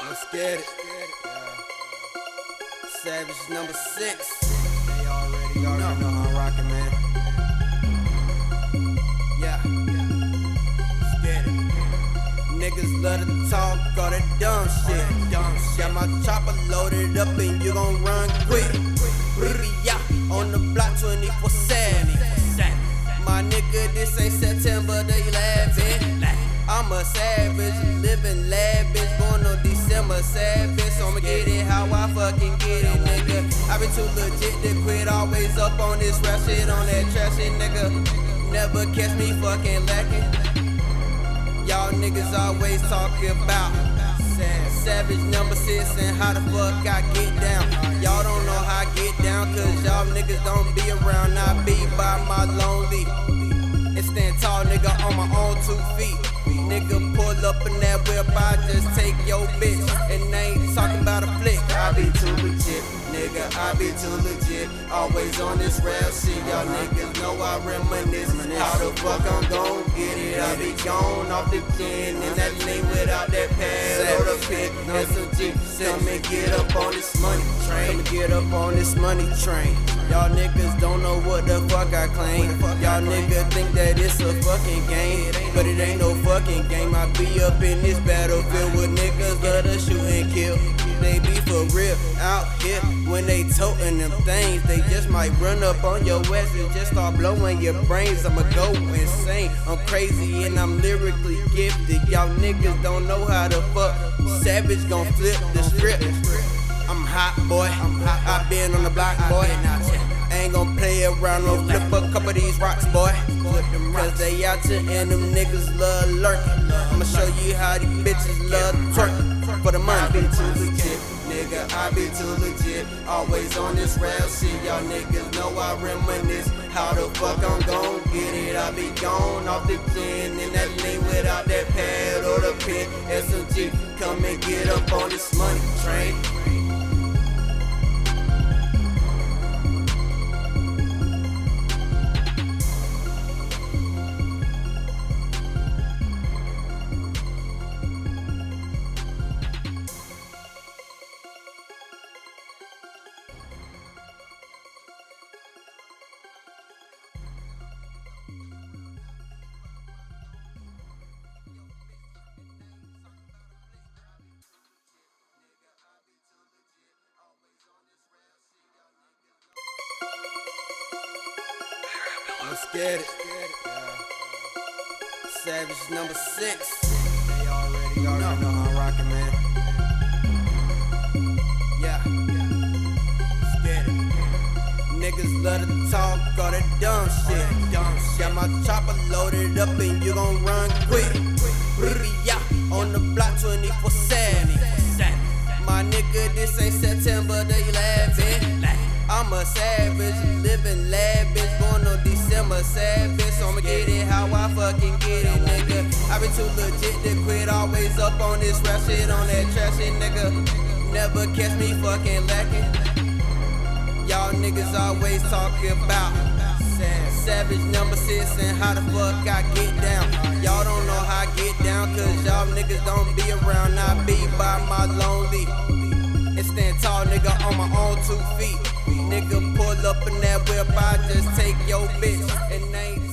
Let's get it. SavageNumbaSix. They already know how I'm rockin', man. Yeah. Let's get it. Niggas love to talk all that dumb shit. Got my chopper loaded up and you gon' run quick. We be out on the block 24/7. My nigga, this ain't September, they laughing. I'm a savage, living lavish, born on December, savage. So I'ma get it how I fucking get it, nigga. I been too legit to quit, always up on this rap shit, on that trash shit, nigga. Never catch me fucking lacking. Y'all niggas always talking about SavageNumbaSix and how the fuck I get down. Y'all don't know how I get down, cause y'all niggas don't be around. I be by my lonely and stand tall, nigga, on my own 2 feet. Nigga pull up in that whip, I just take your bitch, and I ain't talking about a flick. I be too legit, nigga, I be too legit. Always on this rap shit, y'all niggas know I reminisce. How the fuck I'm gon' get it? I be gone off the pen, and that name without that pad or the pen. SMG, come and get up on this money train. Come and get up on this money train. Y'all niggas don't know what the fuck I claim. Y'all niggas think that it's a fucking game, but it ain't no fucking game. I be up in this battlefield with niggas love to shoot and kill. They be for real out here when they totin' them things. They just might run up on your ass and just start blowing your brains. I'ma go insane. I'm crazy and I'm lyrically gifted. Y'all niggas don't know how to fuck. Savage gon' flip the script. I'm hot, boy. I been on the block, boy. Ain't gon' play around, no flip a couple of these rocks, boy. Cause they out here and them niggas love lurking. I'ma show you how these bitches love twerking for the money. I be too legit, nigga, I be too legit. Always on this rap shit, y'all niggas know I reminisce. How the fuck I'm gon' get it? I be gone off the pen, and that name without that pad or the pen. SMG, come and get up on this money train. Let's get it. SavageNumbaSix. They already know how I'm rockin', man. Yeah. Let's get it. Niggas love to talk all that dumb shit. Got my chopper loaded up and you gon' run quick. We be out on the block 24/7. My nigga, this ain't September, they laughing. I'm a savage, living lavish, born on December, savage. So I'ma get it how I fucking get it, nigga. I been too legit to quit, always up on this rap shit, on that trash shit, nigga. Never catch me fucking lacking. Y'all niggas always talking about SavageNumbaSix and how the fuck I get down. Y'all don't know how I get down, cause y'all niggas don't be around. I be by my lonely and stand tall, nigga, on my own 2 feet. Nigga pull up in that whip, I just take your bitch, and they ain't